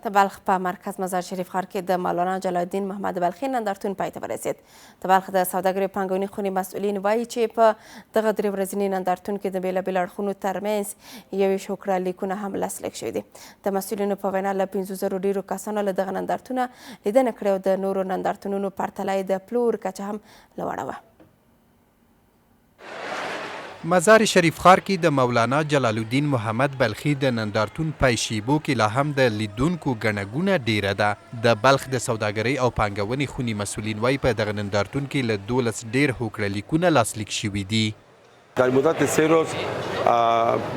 د بلخ په مرکز مزار شریف ښار کې د مولانا جلال الدین محمد بلخي نندارتون پای ته ورسید. د بلخ د سوداګرۍ پانګونې خونې مسؤلین وایي چې په دغه 3 ورځني نندارتون کې د بېلابېلو اړخونو ترمنځ 21 شکره لیکونه هم لاسلیک شوي دي. د مسؤلینو په وینا له 500 ډېرو کسانو له دغه نندارتونه لیدنه کړې او د نورو نندارتونونو پرتله د پلور کچه هم لوړه وه. مزار شریف ښار کې د مولانا جلال الدین محمد بلخي د نندارتون په شیبو کې لا هم د لیدونکو ګڼه ګوڼه ډیره ده. د بلخ د سوداګرۍ او پانګونې خونې مسؤلین وایي په دغه نندارتون کې له 12 ډیر هوکړه لیکونه لاسلیک شوي دي. در مدت 3 روز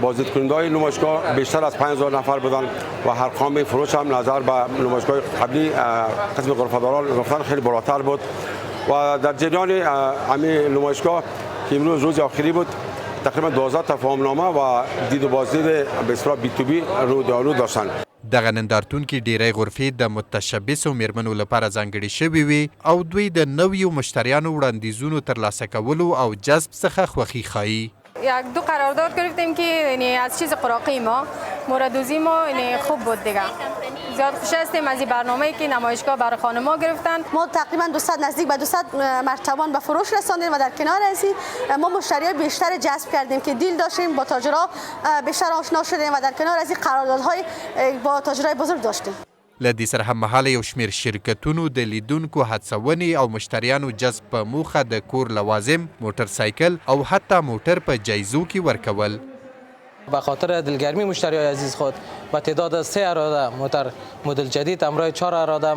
بازدیدکننده‌های نمایشگاه بیشتر از 5000 نفر بودند و ارقام فروش هم نظر به نمایشگاه قبلی قسم غرفه‌داران گفتن خیلی بالاتر بود و در جریان همین نمایشگاه که امروز روز آخری بود تقریبا 12 تا فاهمنامه و دید و بازدید به اصطلاح بی تو بی رو داشتن. دغه نندارتون کې ډیری غرفې د متشبثو میرمنو لپاره ځانګړې شوې وي او دوی د نویو مشتریانو وړاندیزونو ترلاسه کولو او جذب څخه خوښي ښایي. 1-2 قرارداد گرفتیم که یعنی از چیز خوراکی ما موردوزی ما یعنی خوب بود دیگه. زیاد خوش هستیم از این برنامه‌ای که نمایشگاه برای خانم‌ها گرفتن. ما تقریبا 200 نزدیک به 200 مرتبان به فروش رساندیم و در کنار از این ما مشتریای بیشتر جذب کردیم که دیل داشتیم با تاجرها بیشتر آشنا شدیم و در کنار از این قراردادهای با تاجرای بزرگ داشتیم. له دې سره هم مهاله یو شمېر شرکتونو د لیدونکو هڅونې او مشتریانو جذب په موخه د کور لوازم، موټر سایکل او حتی موټر په جایزو کې ورکول. به خاطر دلگرمی مشتریای عزیز خود و تعداد 3 اراده موتر مدل جدید همراه 4 اراده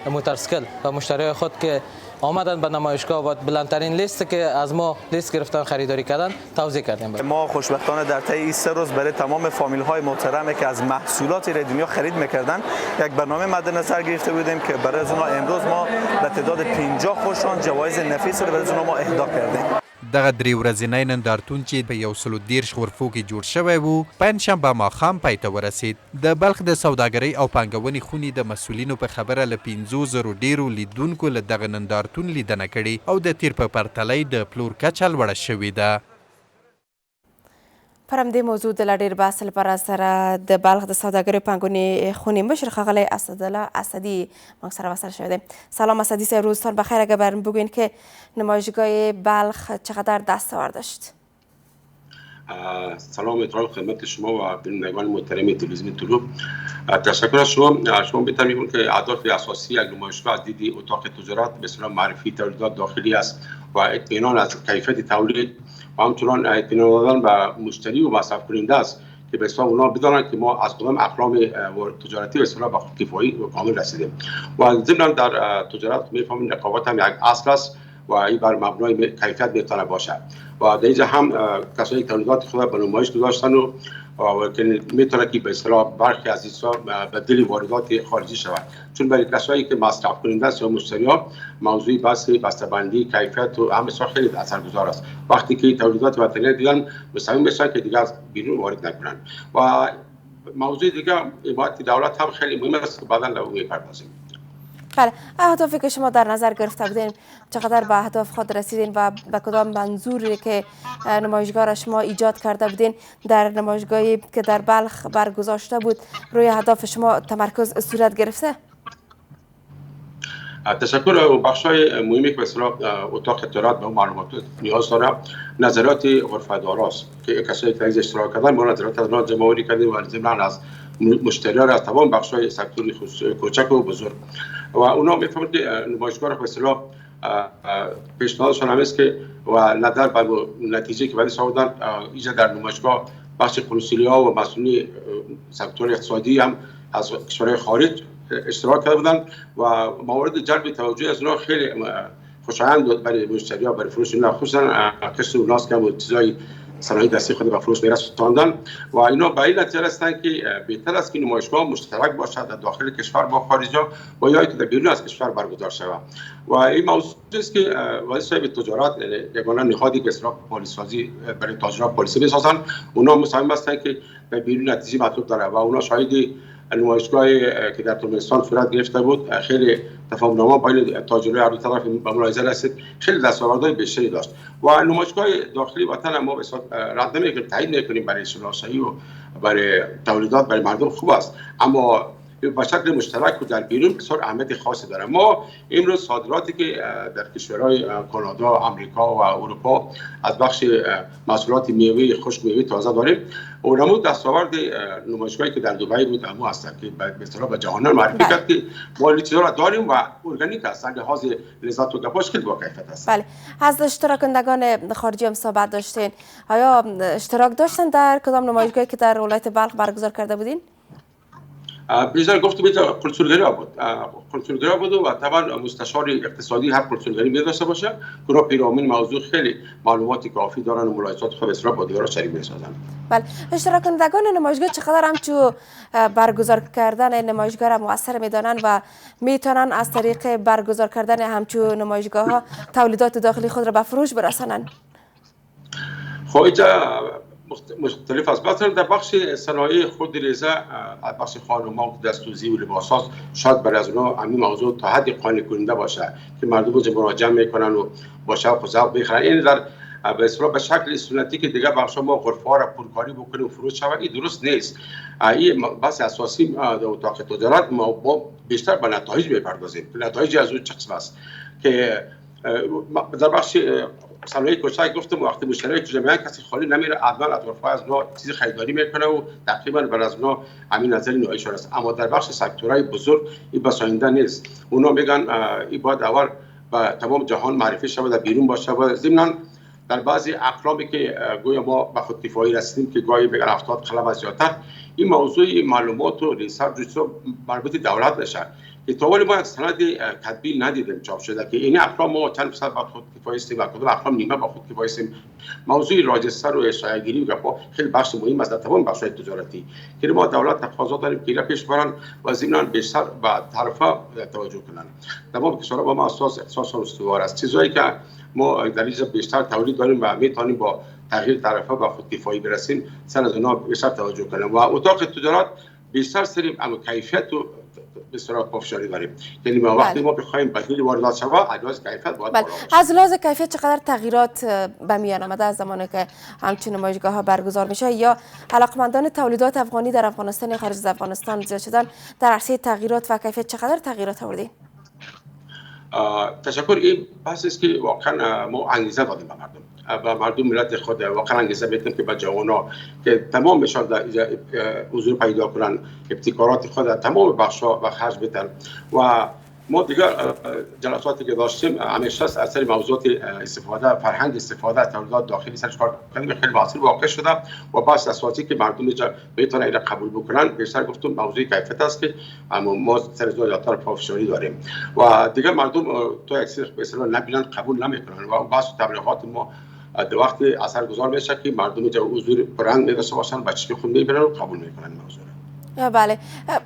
موتورسیکل و مشتریای خود که آمدن به نمایشگاه و بلندترین لیستی که از ما لیست گرفتن خریداری کردن توضیح کردیم. ما خوشبختانه در طی این 3 روز برای تمام فامیل های محترمی که از محصولات دنیا خرید میکردن یک برنامه مد نظر گرفته بودیم که برای از اونها امروز ما به تعداد 50 خوشان جوایز نفیس رو برای از اونها ما اهدا کردیم. دغه 3 ورځنی نندارتون چې په 130 غرفو کې جوړ شوی وو پنجشنبه ماښام پای ته ورسید. د بلخ د سوداګرۍ او پانګونې خونې د مسؤلینو په خبره له 500 ډیرو لیدونکو له دغه نندارتون لیدنه کړې او د تیر په پرتله د پلور کچه لوړه شوې ده. پر همدې موضوع د لا ډېر بحث لپاره سره د بلخ د سوداګرۍ پانګونې خونې مشر ښاغلی اسدالله اسدی موږ سره وصل شده. سلام اسدی صاحب، روزتان بخیر. اگر برام بگوین که نمایشگاه بلخ چقدر دستاورد داشت؟ سلام احترام خدمت شما و بینندگان محترم تلویزیون طلوع. تشکر از شما بهتر می‌گویم که اهداف اساسی یک نمایشگاه از دید اتاق تجارت به اصطلاح معرفی تولیدات داخلی است و اطمینان از کیفیت تولید و همچنان اطمینان دادن به مشتری و مصرف کننده است که به اصطلاح اونا بدانند که ما از کدام اقلام تجارتی به اصطلاح به خودکفایی و کامل رسیدیم. و ضمن در تجارت می‌فهمیم رقابت هم یک اصل است و این بر مبنای کیفیت میتونه باشه و در اینجا هم کسایی تولیدات خود به نمایش گذاشتن و میتونه که به اصطلاح برخی از اینها بدل واردات خارجی شود، چون برای کسایی که مصرف کننده است یا مشتریان موضوع بحث بسته‌بندی کیفیت و هم بسیار خیلی اثرگذار است. وقتی که تولیدات وطنی دیدن مصمم بشن که دیگه از بیرون وارد نکنن و موضوع دیگه حمایت دولت هم خیلی مهم است که بعدا به میپردازیم. بله، اهدافی که شما در نظر گرفته بودین چقدر به اهداف خود رسیدین و به کدام منظوری که نمایشگاه را شما ایجاد کرده بودین در نمایشگاهی که در بلخ برگزاشته بود روی اهداف شما تمرکز صورت گرفته؟ تشکر. بخشای مهمی که به اصطلاح اتاق تجارت به معلومات نیاز داره نظرات غرفه‌دارا است که کسایی که از اشتراک کردن ما نظرات از آنها جمع‌آوری کردیم و ضمن از مشتریان از تمام بخش‌های سکتور کوچک و بزرگ و اونا می‌فهمند که نمایشگاه را به اصطلاح پیشنهادشان هم است که و نظر به نتیجه که بعدش آوردن ایجاد در نمایشگاه بخش کنسولیا و مسئولین سکتور اقتصادی هم از کشورهای خارج اشتراک کرده بودن و موارد جلب توجه از اونها خیلی خوشایند برای مشتری‌ها برای فروش اونها خصوصا قسم اوناست که چیزای صنایع دستی خود به فروش میرساندن و اینا به این نتیجه رسیدن که بهتر است که نمایشگاه مشترک باشد در داخل کشور با خارجا و یا که در بیرون از کشور برگزار شود و این موضوع است که وزیر صاحب تجارت یگانه نهادی که اصلاح پالیسی سازی برای تاجران پالیسی میسازن اونا مصمم هستند که در بیرون نتیجه مطلوب داره و اونا شاهدی نمایشگاهی که در ترکمنستان صورت گرفته بود خیلی تفاهم‌نامه بین تاجرای هر دو طرف به ملاحظه رسید، خیلی دستاوردهای بیشتری داشت و نمایشگاه داخلی وطن ما به رد نمی‌کنیم، تایید نمی‌کنیم برای شناسایی و برای تولیدات برای مردم خوب است، اما به شکل مشترک و در بیرون بسیار اهمیت خاصی داره. ما امروز صادراتی که در کشورهای کانادا، آمریکا و اروپا از بخش محصولات میوه، خشک میوه تازه داریم. اونمو دستاورد نمایشگاهی که در دبی بود همو هستن که به اصطلاح به جهان معرفی کرد که ما چیزا را داریم و ارگانیک هستن، لحاظ لذت و گپاش خیلی با کیفیت هستن. بله، از اشتراک کنندگان خارجی هم صحبت داشتین. آیا اشتراک داشتن در کدام نمایشگاهی که در ولایت بلخ برگزار کرده بودین؟ بیشتر گفتم کنسولگری بود و طبعا مستشار اقتصادی هر کنسولگری می داشته باشه که پیرامون موضوع خیلی معلوماتی کافی دارن و ملاحظات خود اصلاح با دیگران شریک می‌سازن. بله، اشتراک کنندگان نمایشگاه چقدر همچو برگزار کردن نمایشگاه را مؤثر میدانند و میتونن از طریق برگزار کردن همچو نمایشگاه ها تولیدات داخلی خود را به فروش برسانند؟ خب اینجا مختلف است. مثلا در بخش صنایع خودروسازی، بخش خانمان دستوزی و لباسات شاید برای از اونها همین موضوع تا حدی قانع کننده باشه که مردم رو مراجعه میکنن و با شوق و ذوق بخرن. این در به اصطلاح به شکل سنتی که دیگه بخش ما غرفه‌ها را پرکاری بکنیم و فروش شود، این درست نیست. این بحث اساسی در اتاق تجارت ما بیشتر به نتایج میپردازیم. نتایج از اون چه قسم است که در بخش صنایع کوچک گفتم وقتی مشتری تو جمعیت کسی خالی نمیره، اول اطرافا از نوع چیز خریداری میکنه و تقریبا بر از نوع همین نظر نوعیشون است. اما در بخش سکتورهای بزرگ این بساینده نیست. اونا میگن این باید اول به تمام جهان معرفی شود، در بیرون باشه و ضمن در بعضی اقلامی که گویا ما به خودکفایی رسیدیم که گاهی میگن 70 قلم از زیادتر، این موضوع معلومات و ریسرچ و مربوط دولت بشه که تا ولی ما یک سند کتبی ندیدیم چاپ شده که این اقلام ما چند درصد با خودکفایی هستیم و کدام اقلام نیمه با خودکفایی هستیم. موضوع راجستر و اشاعه‌گیری و گپا خیلی بخش مهم است در تمام بخش‌های تجارتی که ما دولت تقاضا داریم که اینا پیش برن و ضمن بیشتر به طرفا توجه کنن. تمام کشورها با ما اساس استوار است. چیزایی که ما در اینجا بیشتر تولید داریم و میتونیم با تغییر طرفا به خودکفایی برسیم، سر از اونها بیشتر توجه کنیم و اتاق تجارت بیشتر سریم اما کیفیت و بسیار پافشاری داریم. یعنی ما وقتی ما بخوایم بدیل واردات شود، از کیفیت باید بالا باشه. از لحاظ کیفیت چقدر تغییرات به میان آمده از زمانی که همچین نمایشگاه ها برگزار میشه یا علاقمندان تولیدات افغانی در افغانستان یا خارج از افغانستان زیاد شدن، در عرصه تغییرات و کیفیت چقدر تغییرات آوردین؟ تشکر. این بحث است که واقعا ما انگیزه دادیم به مردم ملت خود، واقعا انگیزه میدیم که به جوانان که تمامشان حضور پیدا کنن، ابتکارات خود در تمام بخش‌ها و خرج بدن و ما دیگر جلساتی که داشتیم همیشه از اثر موضوعات استفاده فرهنگ استفاده تولیدات داخلی سرش کار کردیم، خیلی محصول واقع شده و بحث اساسی که مردم بتونن این قبول بکنن. بیشتر گفتم موضوع کیفیت است که اما ما سر زیادتر پافشاری داریم و دیگر مردم تو اکثر به اصطلاح نبینن قبول نمیکنن و بحث تبلیغات ما در وقت اثرگذار میشه که مردم اینجا حضور پررنگ می‌داشته باشن، بچه‌ها خود میبرن و قبول میکنن موضوع. بله،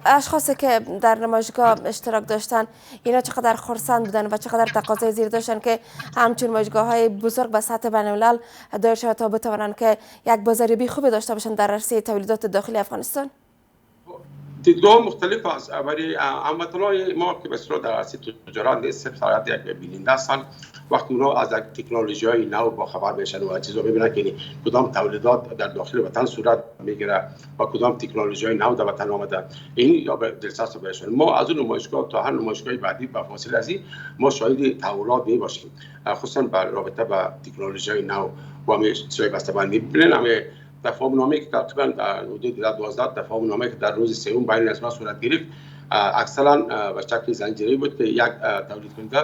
اشخاصی که در نمایشگاه اشتراک داشتن اینا چقدر خرسند بودن و چقدر تقاضای زیر داشتن که همچون نمایشگاه‌های بزرگ به سطح بین‌الملل دایر شود تا بتوانند که یک بازاریابی خوبی داشته باشن در عرصه تولیدات داخلی افغانستان؟ دیدگاه مختلف است. برای هموطنان ما که به اصطلاح در عرصه تجارت نیست، صرف یک بیننده هستند. وقتی اونا از تکنولوژی‌های نو با خبر بشن و چیزا ببینن که کدام تولیدات در داخل وطن صورت میگیره و کدام تکنولوژی‌های نو در وطن آمده، این یا به دلچسب بشن. ما از اون نمایشگاه تا هر نمایشگاه بعدی به فاصله از این ما شاهد تحولات میباشیم، خصوصا در رابطه با تکنولوژی‌های نو و همه چیزای بسته‌بندی. ببینید همه تفاهم‌نامه‌ای که تقریبا در حدود 12 تفاهم‌نامه‌ای که در روز سوم بین از ما صورت گرفت، اکثرا به شکل زنجیره‌ای بود که یک تولید کننده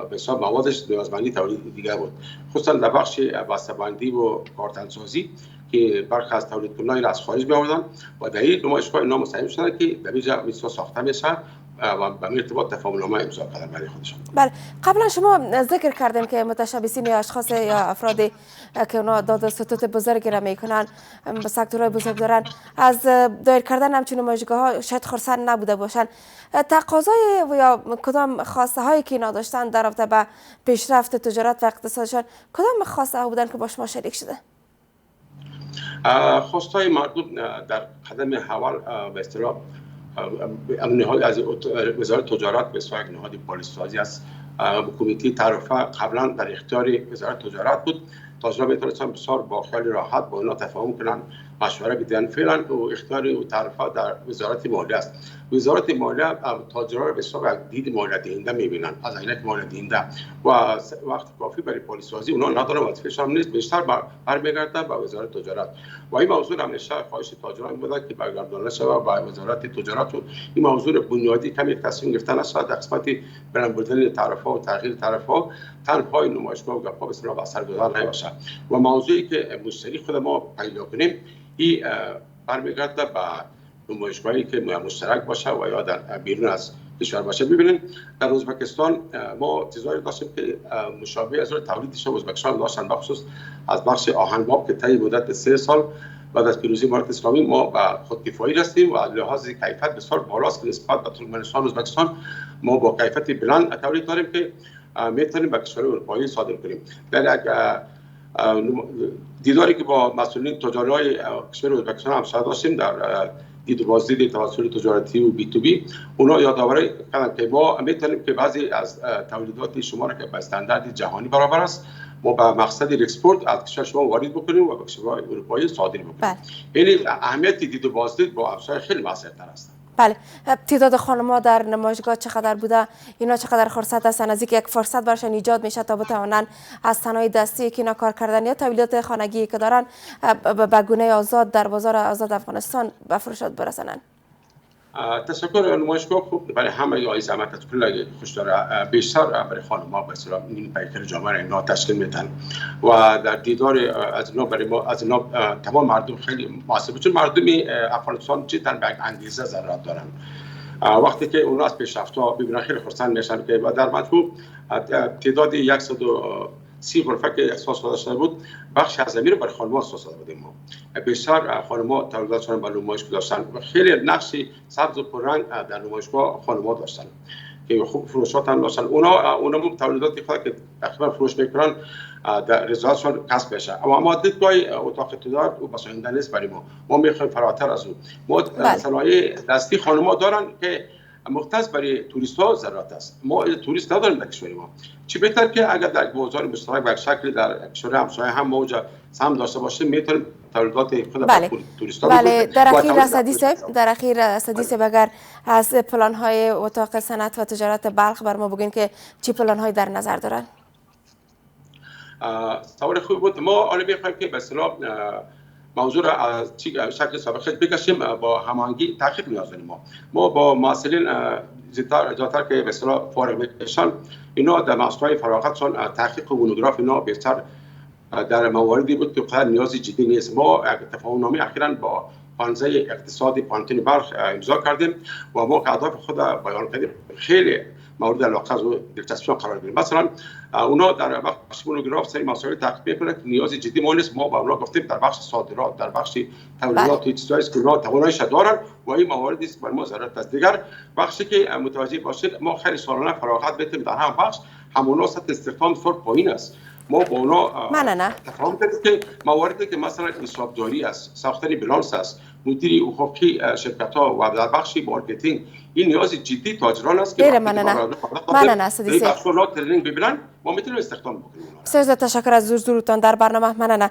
به حساب موادش نیازمندی تولید دیگر بود، خصوصا در بخش بسته‌بندی و کارتن‌سازی که برخی از تولید کنندگان را از خارج می‌آوردن و در این نمایشگاه اینا مساهم شدن که در اینجا میسا ساخته میشه و به ارتباط تفاهم‌نامه امضا کردن برای خودشان. بله، قبلا شما ذکر کردیم که متشبثین یا اشخاص یا افرادی که اونا داد سطوح بزرگی را میکنن به سکتورهای بزرگ دارن از دایر کردن همچین نمایشگاه‌ها شاید خرسند نبوده باشن. تقاضای یا کدام خواسته هایی که اینا داشتن در رابطه با پیشرفت تجارت و اقتصادشان کدام خواسته ها بودن که با شما شریک شده؟ خواستهای مردم در قدم اول به اصطلاح نهاد از وزارت تجارت به صورت نهاد پالیس‌سازی است. کمیته تعرفه قبلا در اختیار وزارت تجارت بود تاجران میتونستن بسیار با خیال راحت با اینا تفاهم کنن، مشوره بدن. فعلا اختیار و تعرفات در وزارت مالیه است. وزارت مالیه تاجران رو به حساب دید مالیه دهنده میبینن، از عینک مالیه دهنده، و وقت کافی برای پالیسی سازی اونا ندارن، وظیفه‌شان نیست، بیشتر برمیگرده به وزارت تجارت. و این موضوع همیشه خواهش تاجران بوده که برگردانده شود به وزارت تجارت. و این موضوع بنیادی کمی تصمیم گرفتن است در قسمت برند بردن تعرفه و تغییر تعرفه تنها نمایشگاه و گپا به اصطلاح اثرگذار نباشه. و موضوعی که مشتری خود ما پیدا کنیم این برمیگرده به نمایشگاهی که مشترک باشه و یا در بیرون از کشور باشه. ببینید در ازبکستان ما چیزایی داشتیم که مشابه از تولیدش ازبکستان داشتن، بخصوص از بخش آهنباب که طی مدت 3 سال بعد از پیروزی امارت اسلامی ما به خودکفایی رسیدیم و لحاظ کیفیت بسیار بالاست که نسبت به ترکمنستان و ازبکستان ما با کیفیت بلند تولید داریم که میتونیم به کشور اروپایی صادر کنیم. در یک دیداری که با مسئولین تجاری کشور ازبکستان هم داشتیم در دید و بازدید توسط تجارتی و بی تو بی، اونا یادآوری کردن که ما میتونیم که بعضی از تولیدات شما را که به استاندارد جهانی برابر است ما به مقصد اکسپورت از کشور شما وارد بکنیم و به کشورهای اروپایی صادر بکنیم. یعنی اهمیت دید و بازدید با افزایش خیلی موثرتر است. بله، تعداد خانم‌ها در نمایشگاه چقدر بوده؟ اینا چقدر فرصت هستن از اینکه یک فرصت برشان ایجاد میشه تا بتوانن از صنایع دستی که اینا کار کردن یا تولیدات خانگی که دارن به گونه آزاد در بازار آزاد افغانستان به فروش برسونن؟ تشکر. نمایشگاه خوب برای همه یا زحمت کل خوش داره، بیشتر برای خانم‌ها به اصطلاح این پیکر جامعه اینا تشکیل میدن و در دیدار از اینا برای ما از اینا تمام مردم خیلی موثر، چون مردم افغانستان جدا به انگیزه ضرورت دارن. وقتی که اونا از پیشرفت‌ها ببینن خیلی خرسند میشن که در مجموع تعداد 130 غرفه که احساس داشته بود، بخش از زمین برای خانم‌ها احساس داده بودیم. ما بیشتر خانم‌ها تولیداتشون با نمایش داشتن و خیلی نقش سبز و پررنگ در نمایشگاه خانم‌ها داشتن که خوب فروشات هم داشتن. اونا تولیداتی خود که تقریبا فروش میکنن در رضایتشون کسب بشه. اما دیدگاه اتاق تجارت و بسنده نیست برای ما میخوایم فراتر از اون. ما صنایع دستی خانم‌ها دارن که مختص برای توریست ها ضرورت است. ما توریست نداریم در کشور ما. چی بهتر که اگر در بازار مشترک به شکلی در کشور همسایه هم موجه سهم داشته باشیم، میتونیم تولیدات خود توریست ها بله. در اخیر اسدی اگر از پلان های اتاق صنعت و تجارت بلخ بر ما بگین که چی پلان های در نظر دارن؟ سوال خوب بود. ما حالا میخوایم که به اصطلاح موضوع را از شکل سابقه بکشیم با هماهنگی تحقیق نیاز داریم. ما با مسئولین زیادتر که به اصطلاح فارغ میشن اینا در مسائل فراغتشون تحقیق و مونوگراف اینا بیشتر در مواردی بود که قدر نیازی جدی نیست. ما تفاهم نامه اخیراً با پانزه اقتصادی پانتون بلخ امضا کردیم و ما که اهداف خود بیان کردیم خیلی مورد علاقه و دلچسبی قرار گرفتیم. مثلا اونا در بخش مونوگراف سری مسائل تحقیق میکنن که نیازی جدی ما نیست. ما با اونا گفتیم در بخش صادرات، در بخش تولیدات و چیزایی که اونا تواناییش دارن و این مواردی است برای ما ضرورت است. دیگر بخشی که متوجه باشید ما خیلی سالانه فراغت میتیم در هم بخش همونا سطح استخدام فور پایین است. ما با اونا تفاهم کردیم که مواردی که مثلا حسابداری است، ساختن بالانس است، مدیری حقوقی شرکت ها و در بخش مارکتینگ این نیاز جدی تاجران است که ممنون اسدی ببینن ما میتونیم استخدام بکنیم. بسیار تشکر از حضورتان در برنامه. ممنون.